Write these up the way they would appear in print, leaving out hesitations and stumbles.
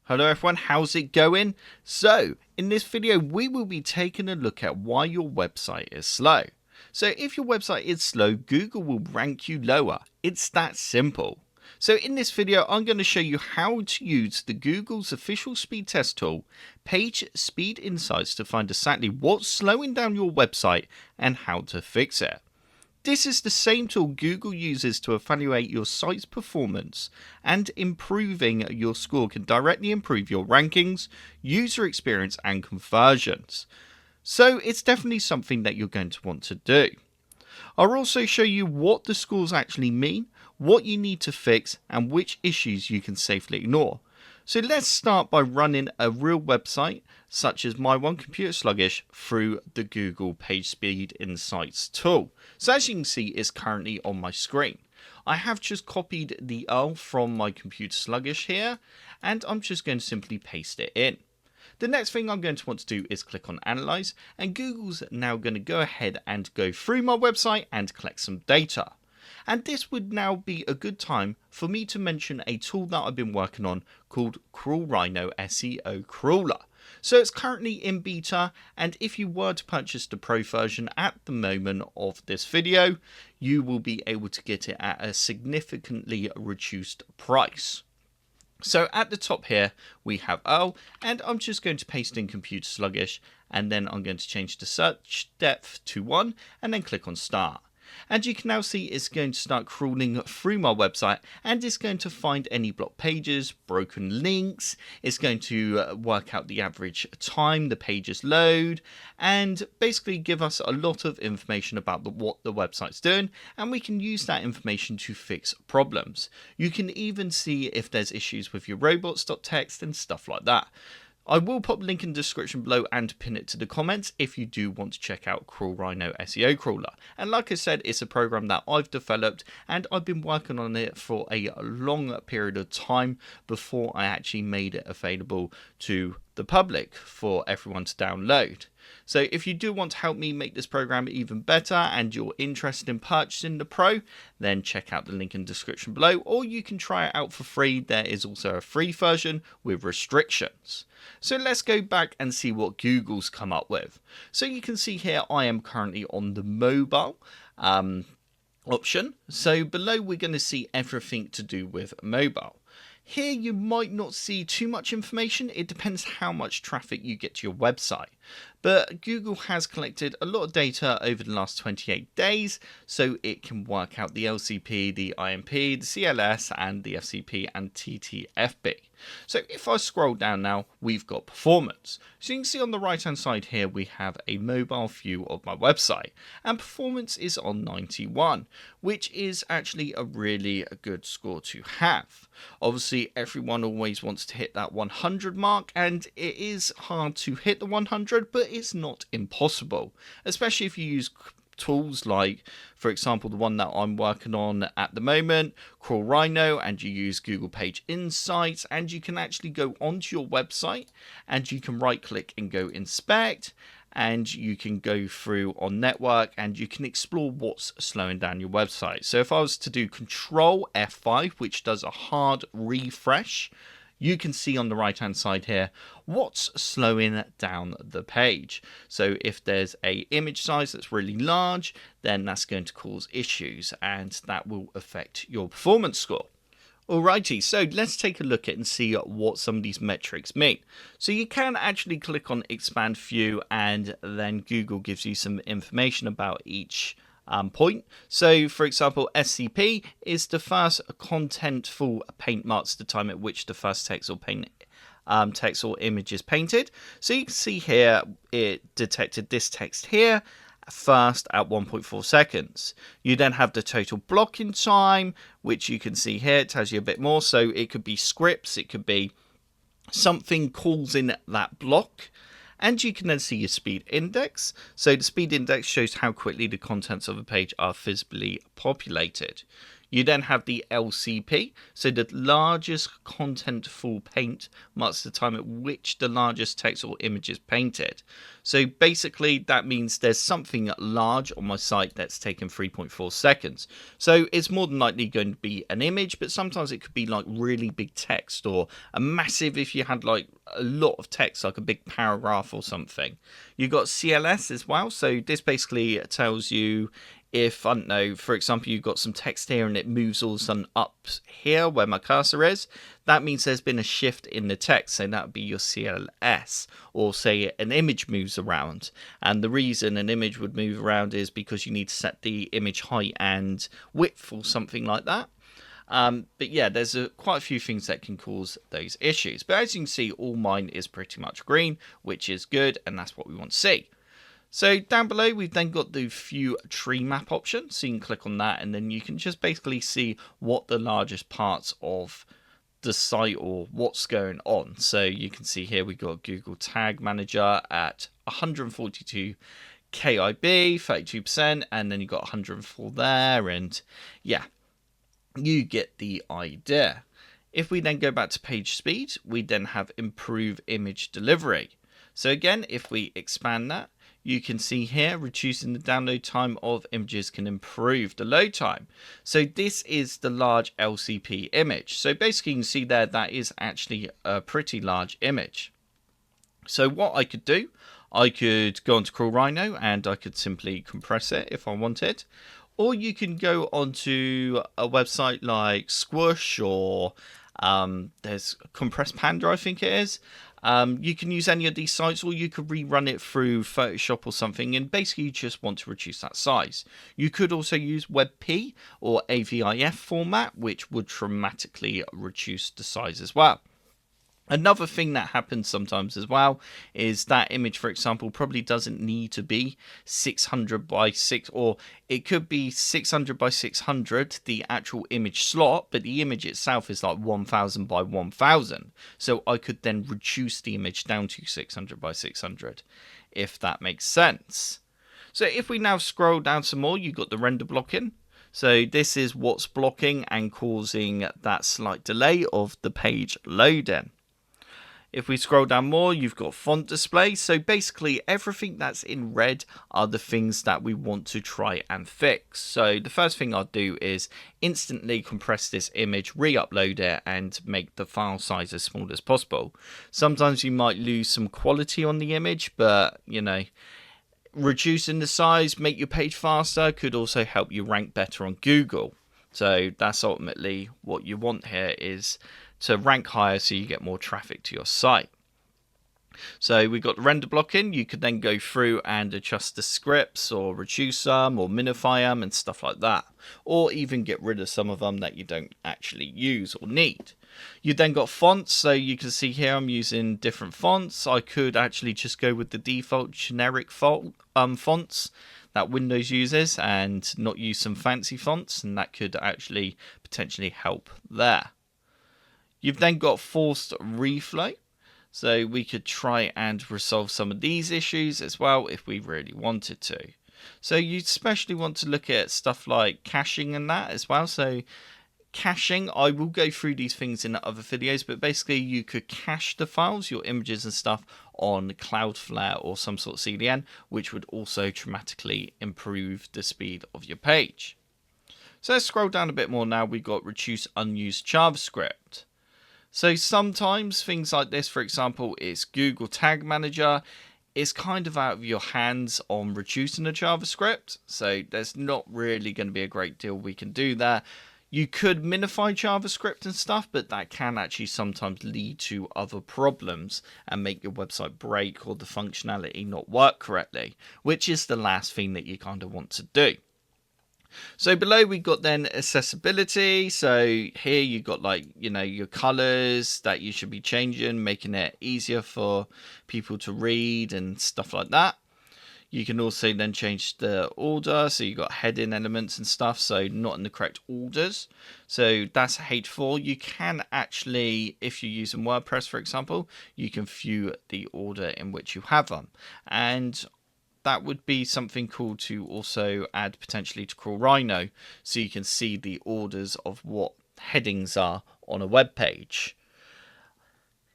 Hello everyone, how's it going? So, in this video we will be taking a look at why your website is slow. So if your website is slow, Google will rank you lower. It's that simple. So in this video I'm going to show you how to use the Google's official speed test tool, PageSpeed Insights, to find exactly what's slowing down your website and how to fix it. This is the same tool Google uses to evaluate your site's performance, and improving your score can directly improve your rankings, user experience and conversions. So it's definitely something that you're going to want to do. I'll also show you what the scores actually mean, what you need to fix and which issues you can safely ignore. So let's start by running a real website such as my one, Computer Sluggish, through the Google PageSpeed Insights tool. So as you can see, it's currently on my screen. I have just copied the URL from my Computer Sluggish here, and I'm just going to simply paste it in. The next thing I'm going to want to do is click on Analyze, and Google's now going to go ahead and go through my website and collect some data. And this would now be a good time for me to mention a tool that I've been working on called Rhino SEO Crawler. So it's currently in beta, and if you were to purchase the pro version at the moment of this video, you will be able to get it at a significantly reduced price. So at the top here we have URL, and I'm just going to paste in Computer Sluggish, and then I'm going to change the search depth to 1 and then click on Start. And you can now see it's going to start crawling through my website, and it's going to find any blocked pages, broken links. It's going to work out the average time the pages load, and basically give us a lot of information about what the website's doing, and we can use that information to fix problems. You can even see if there's issues with your robots.txt and stuff like that. I will pop a link in the description below and pin it to the comments if you do want to check out Rhino SEO Crawler. And like I said, it's a program that I've developed, and I've been working on it for a long period of time before I actually made it available to the public for everyone to download. So if you do want to help me make this program even better and you're interested in purchasing the Pro, then check out the link in the description below, or you can try it out for free. There is also a free version with restrictions. So let's go back and see what Google's come up with. So you can see here I am currently on the mobile option. So below we're going to see everything to do with mobile. Here you might not see too much information. It depends how much traffic you get to your website. But Google has collected a lot of data over the last 28 days, so it can work out the LCP, the IMP, the CLS, and the FCP and TTFB. So if I scroll down now, we've got performance. So you can see on the right hand side here we have a mobile view of my website, and performance is on 91, which is actually a really good score to have. Obviously everyone always wants to hit that 100 mark, and it is hard to hit the 100, but it's not impossible, especially if you use tools like, for example, the one that I'm working on at the moment, Rhino, and you use Google Page Insights, and you can actually go onto your website and you can right click and go inspect, and you can go through on network and you can explore what's slowing down your website. So if I was to do Control F5, which does a hard refresh, you can see on the right hand side here what's slowing down the page. So if there's a image size that's really large, then that's going to cause issues, and that will affect your performance score. Alrighty, so let's take a look at and see what some of these metrics mean. So you can actually click on expand view, and then Google gives you some information about each point. So for example, SCP is the first contentful paint marks the time at which the first text or image is painted. So you can see here it detected this text here first at 1.4 seconds. You then have the total blocking time, which you can see here. It tells you a bit more. So it could be scripts, it could be something causing that block. And you can then see your speed index. So the speed index shows how quickly the contents of a page are visibly populated. You then have the LCP, so the largest contentful paint marks the time at which the largest text or image is painted. So basically that means there's something large on my site that's taken 3.4 seconds. So it's more than likely going to be an image, but sometimes it could be like really big text, or a massive, if you had like a lot of text, like a big paragraph or something. You've got CLS as well, so this basically tells you if, I don't know, for example, you've got some text here and it moves all of a sudden up here where my cursor is, that means there's been a shift in the text, so that would be your CLS. Or say an image moves around, and the reason an image would move around is because you need to set the image height and width or something like that. But yeah, there's quite a few things that can cause those issues. But as you can see, all mine is pretty much green, which is good, and that's what we want to see. So down below, we've then got the view tree map option. So you can click on that, and then you can just basically see what the largest parts of the site or what's going on. So you can see here we've got Google Tag Manager at 142 KIB, 32%, and then you've got 104 there, and yeah, you get the idea. If we then go back to PageSpeed, we then have improve image delivery. So again, if we expand that, you can see here reducing the download time of images can improve the load time. So this is the large LCP image. So basically you can see there that is actually a pretty large image. So what I could do, I could go onto Crawl Rhino and I could simply compress it if I wanted. Or you can go onto a website like Squoosh, or there's Compress Panda, I think it is. You can use any of these sites, or you could rerun it through Photoshop or something, and basically you just want to reduce that size. You could also use WebP or AVIF format, which would dramatically reduce the size as well. Another thing that happens sometimes as well is that image, for example, probably doesn't need to be 600 by 6, or it could be 600 by 600, the actual image slot, but the image itself is like 1000 by 1000. So I could then reduce the image down to 600 by 600, if that makes sense. So if we now scroll down some more, you've got the render blocking. So this is what's blocking and causing that slight delay of the page loading. If we scroll down more, you've got font display. So basically everything that's in red are the things that we want to try and fix. So the first thing I'll do is instantly compress this image, re-upload it, and make the file size as small as possible. Sometimes you might lose some quality on the image, but you know, reducing the size, make your page faster, could also help you rank better on Google. So that's ultimately what you want here, is to rank higher so you get more traffic to your site. So we've got the render blocking. You could then go through and adjust the scripts, or reduce them, or minify them and stuff like that, or even get rid of some of them that you don't actually use or need. You then got fonts. So you can see here I'm using different fonts. I could actually just go with the default generic fonts that Windows uses and not use some fancy fonts, and that could actually potentially help there. You've then got forced reflow, so we could try and resolve some of these issues as well if we really wanted to. So you especially want to look at stuff like caching and that as well. So caching, I will go through these things in other videos, but basically you could cache the files, your images and stuff, on Cloudflare or some sort of CDN, which would also dramatically improve the speed of your page. So let's scroll down a bit more now. We've got reduce unused JavaScript. So sometimes things like this, for example, is Google Tag Manager, is kind of out of your hands on reducing the JavaScript. So there's not really going to be a great deal we can do there. You could minify JavaScript and stuff, but that can actually sometimes lead to other problems and make your website break or the functionality not work correctly, which is the last thing that you kind of want to do. So below we've got then accessibility. So here you've got like, you know, your colors that you should be changing, making it easier for people to read and stuff like that. You can also then change the order. So you've got heading elements and stuff, so not in the correct orders. So that's H4. You can actually, if you're using WordPress, for example, you can view the order in which you have them. And that would be something cool to also add potentially to Crawl Rhino, so you can see the orders of what headings are on a web page.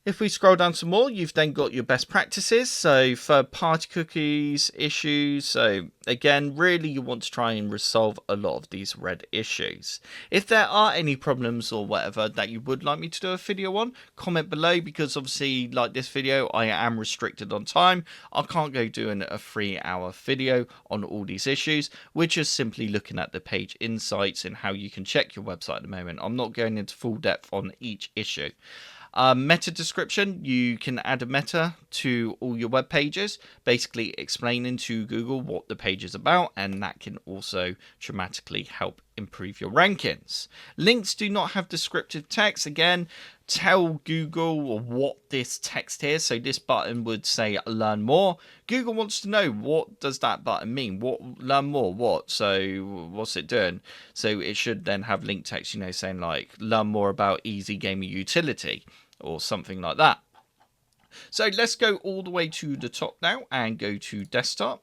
If we scroll down some more, you've then got your best practices. So third-party cookies, issues. So again, really you want to try and resolve a lot of these red issues. If there are any problems or whatever that you would like me to do a video on, comment below, because obviously like this video, I am restricted on time. I can't go doing a 3-hour video on all these issues. We're just simply looking at the page insights and how you can check your website at the moment. I'm not going into full depth on each issue. Meta description, you can add a meta to all your web pages, basically explaining to Google what the page is about, and that can also dramatically help improve your rankings. Links do not have descriptive text. Again, tell Google what this text is. So this button would say learn more. Google wants to know, what does that button mean? What, learn more, what? So what's it doing? So it should then have link text, saying like learn more about easy gaming utility or something like that. So let's go all the way to the top now and go to desktop.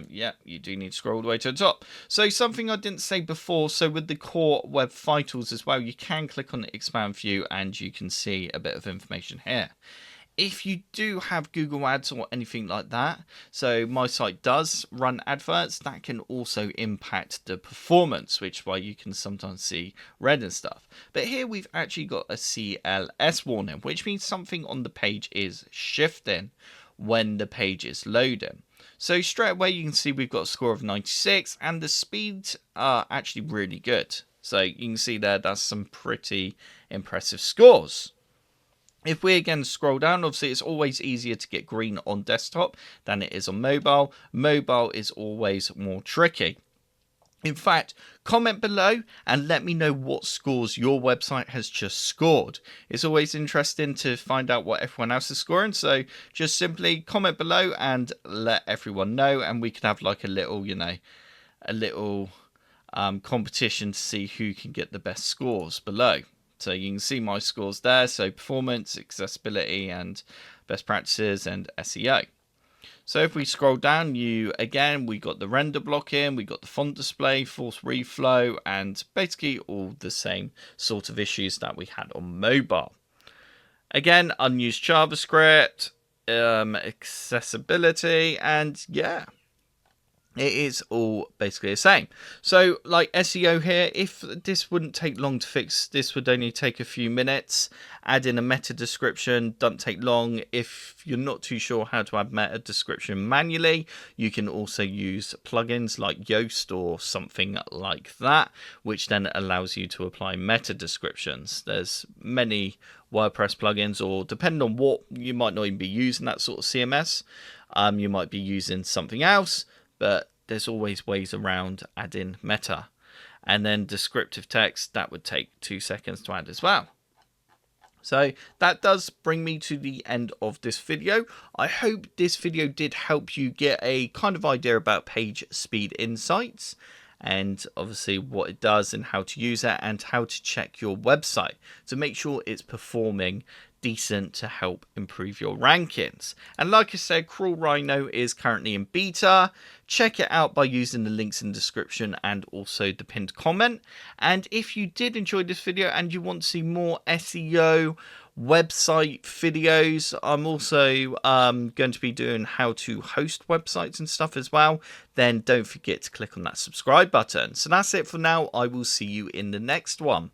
Yeah, you do need to scroll all the way to the top. So something I didn't say before, so with the core web vitals as well, you can click on the expand view and you can see a bit of information here. If you do have Google Ads or anything like that, so my site does run adverts, that can also impact the performance, which is why you can sometimes see red and stuff. But here we've actually got a CLS warning, which means something on the page is shifting when the page is loading. So straight away you can see we've got a score of 96 and the speeds are actually really good. So you can see there, that's some pretty impressive scores. If we again scroll down, obviously it's always easier to get green on desktop than it is on mobile. Mobile is always more tricky. In fact, comment below and let me know what scores your website has just scored. It's always interesting to find out what everyone else is scoring. So just simply comment below and let everyone know, and we can have like a little, competition to see who can get the best scores below. So you can see my scores there. So performance, accessibility, and best practices and SEO. So if we scroll down, we got the render blocking, we got the font display, force reflow, and basically all the same sort of issues that we had on mobile. Again, unused JavaScript, accessibility, and yeah, it is all basically the same. So like SEO here, if this wouldn't take long to fix, this would only take a few minutes. Add in a meta description, doesn't take long. If you're not too sure how to add meta description manually, you can also use plugins like Yoast or something like that, which then allows you to apply meta descriptions. There's many WordPress plugins, or depending on what, you might not even be using that sort of CMS. You might be using something else, but there's always ways around adding meta. And then descriptive text, that would take 2 seconds to add as well. So that does bring me to the end of this video. I hope this video did help you get a kind of idea about PageSpeed Insights, and obviously what it does and how to use it and how to check your website to make sure it's performing decent to help improve your rankings. And like I said, Crawl Rhino is currently in beta. Check it out by using the links in the description and also the pinned comment. And if you did enjoy this video and you want to see more SEO website videos, I'm also going to be doing how to host websites and stuff as well, then don't forget to click on that subscribe button. So that's it for now. I will see you in the next one.